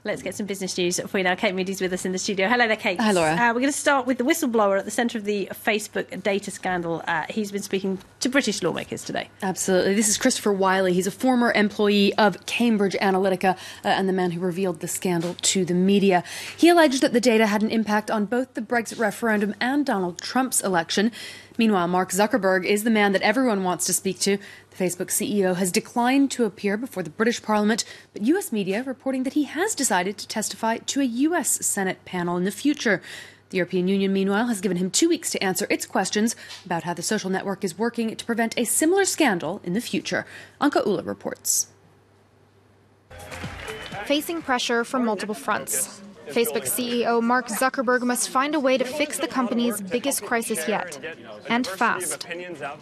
Let's get some business news for you now. Kate Moody's with us in the studio. Hello there, Kate. Hi, Laura. We're going to start with the whistleblower at the centre of the Facebook data scandal. He's been speaking to British lawmakers today. Absolutely. This is Christopher Wiley. He's a former employee of Cambridge Analytica and the man who revealed the scandal to the media. He alleged that the data had an impact on both the Brexit referendum and Donald Trump's election. Meanwhile, Mark Zuckerberg is the man that everyone wants to speak to. The Facebook CEO has declined to appear before the British Parliament, but US media reporting that he has decided to testify to a US Senate panel in the future. The European Union, meanwhile, has given him 2 weeks to answer its questions about how the social network is working to prevent a similar scandal in the future. Anka Ula reports. Facing pressure from multiple fronts, Facebook CEO Mark Zuckerberg must find a way to fix the company's biggest crisis yet, and fast.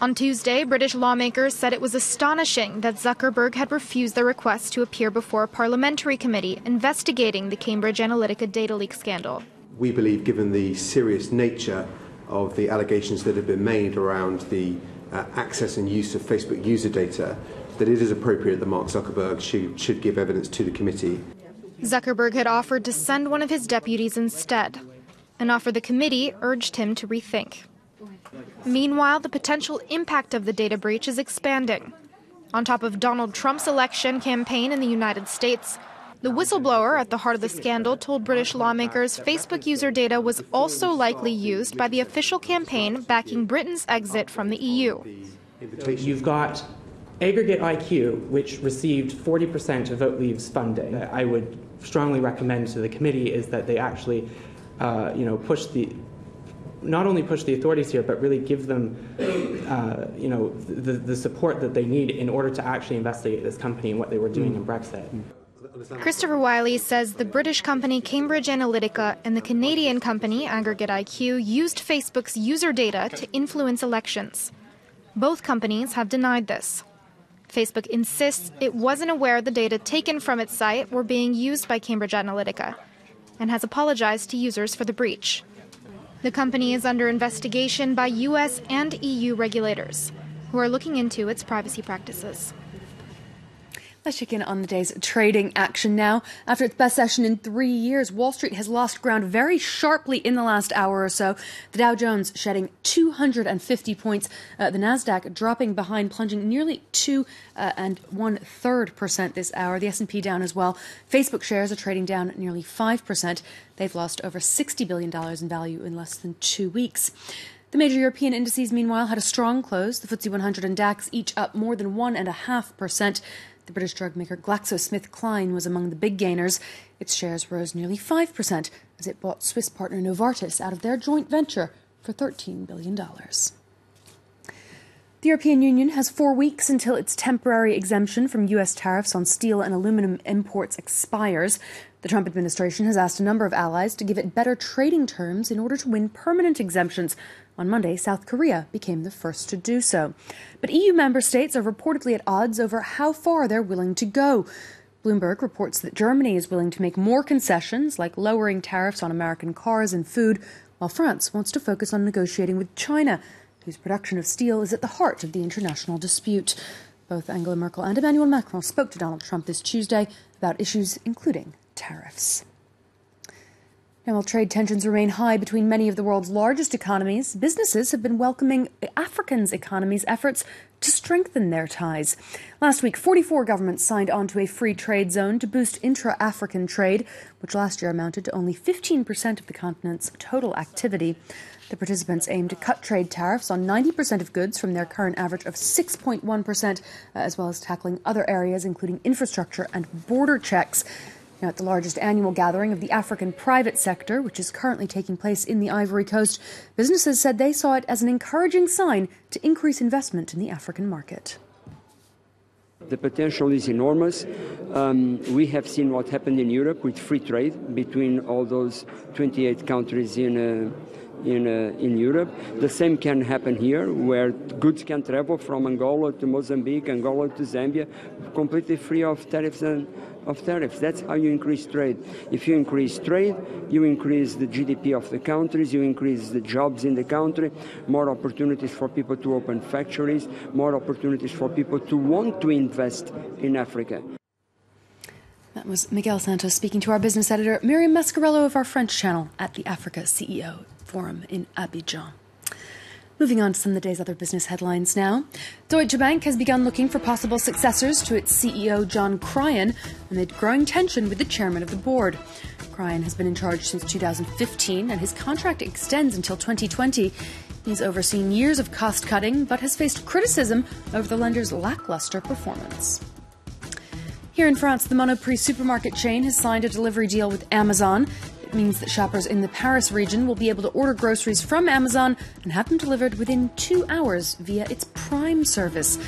On Tuesday, British lawmakers said it was astonishing that Zuckerberg had refused their request to appear before a parliamentary committee investigating the Cambridge Analytica data leak scandal. We believe, given the serious nature of the allegations that have been made around the access and use of Facebook user data, that it is appropriate that Mark Zuckerberg should give evidence to the committee. Zuckerberg had offered to send one of his deputies instead, an offer the committee urged him to rethink. Meanwhile, the potential impact of the data breach is expanding. On top of Donald Trump's election campaign in the United States, the whistleblower at the heart of the scandal told British lawmakers Facebook user data was also likely used by the official campaign backing Britain's exit from the EU. You've got Aggregate IQ, which received 40% of Vote Leave's funding. I would strongly recommend to the committee is that they actually, not only push the authorities here, but really give them, the support that they need in order to actually investigate this company and what they were doing in Brexit. Christopher Wiley says the British company Cambridge Analytica and the Canadian company Aggregate IQ used Facebook's user data to influence elections. Both companies have denied this. Facebook insists it wasn't aware the data taken from its site were being used by Cambridge Analytica and has apologized to users for the breach. The company is under investigation by US and EU regulators, who are looking into its privacy practices. Let's check in on the day's trading action now. After its best session in 3 years, Wall Street has lost ground very sharply in the last hour or so. The Dow Jones shedding 250 points. The Nasdaq dropping behind, plunging nearly 2 1/3% this hour. The S&P down as well. Facebook shares are trading down nearly 5%. They've lost over $60 billion in value in less than 2 weeks. The major European indices, meanwhile, had a strong close. The FTSE 100 and DAX each up more than 1.5%. The British drug maker GlaxoSmithKline was among the big gainers. Its shares rose nearly 5% as it bought Swiss partner Novartis out of their joint venture for $13 billion. The European Union has 4 weeks until its temporary exemption from U.S. tariffs on steel and aluminum imports expires. The Trump administration has asked a number of allies to give it better trading terms in order to win permanent exemptions. On Monday, South Korea became the first to do so. But EU member states are reportedly at odds over how far they're willing to go. Bloomberg reports that Germany is willing to make more concessions, like lowering tariffs on American cars and food, while France wants to focus on negotiating with China, whose production of steel is at the heart of the international dispute. Both Angela Merkel and Emmanuel Macron spoke to Donald Trump this Tuesday about issues including tariffs. Now, while trade tensions remain high between many of the world's largest economies, businesses have been welcoming Africa's economies' efforts to strengthen their ties. Last week, 44 governments signed on to a free trade zone to boost intra-African trade, which last year amounted to only 15% of the continent's total activity. The participants aim to cut trade tariffs on 90% of goods from their current average of 6.1%, as well as tackling other areas, including infrastructure and border checks. Now, at the largest annual gathering of the African private sector, which is currently taking place in the Ivory Coast, businesses said they saw it as an encouraging sign to increase investment in the African market. The potential is enormous. We have seen what happened in Europe with free trade between all those 28 countries in Europe. The same can happen here, where goods can travel from Angola to Mozambique, Angola to Zambia, completely free of tariffs That's how you increase trade. If you increase trade, you increase the GDP of the countries, you increase the jobs in the country, more opportunities for people to open factories, more opportunities for people to want to invest in Africa. That was Miguel Santos speaking to our business editor, Miriam Mascarello of our French channel at the Africa CEO Forum in Abidjan. Moving on to some of the day's other business headlines now. Deutsche Bank has begun looking for possible successors to its CEO, John Cryan, amid growing tension with the chairman of the board. Cryan has been in charge since 2015, and his contract extends until 2020. He's overseen years of cost-cutting, but has faced criticism over the lender's lackluster performance. Here in France, the Monoprix supermarket chain has signed a delivery deal with Amazon. It means that shoppers in the Paris region will be able to order groceries from Amazon and have them delivered within 2 hours via its Prime service.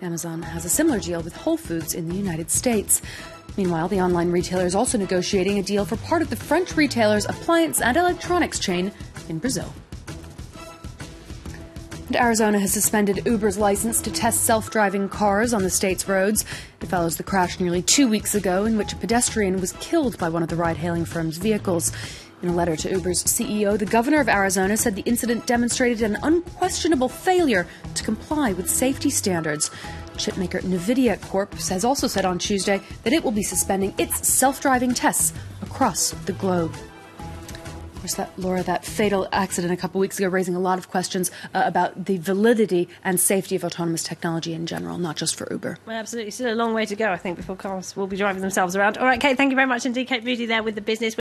Amazon has a similar deal with Whole Foods in the United States. Meanwhile, the online retailer is also negotiating a deal for part of the French retailer's appliance and electronics chain in Brazil. And Arizona has suspended Uber's license to test self-driving cars on the state's roads. It follows the crash nearly 2 weeks ago in which a pedestrian was killed by one of the ride-hailing firm's vehicles. In a letter to Uber's CEO, the governor of Arizona said the incident demonstrated an unquestionable failure to comply with safety standards. Chipmaker NVIDIA Corp has also said on Tuesday that it will be suspending its self-driving tests across the globe. Of course, that fatal accident a couple weeks ago raising a lot of questions about the validity and safety of autonomous technology in general, not just for Uber. Well, absolutely. Still a long way to go, I think, before cars will be driving themselves around. All right, Kate, thank you very much indeed. Kate Moody there with the business.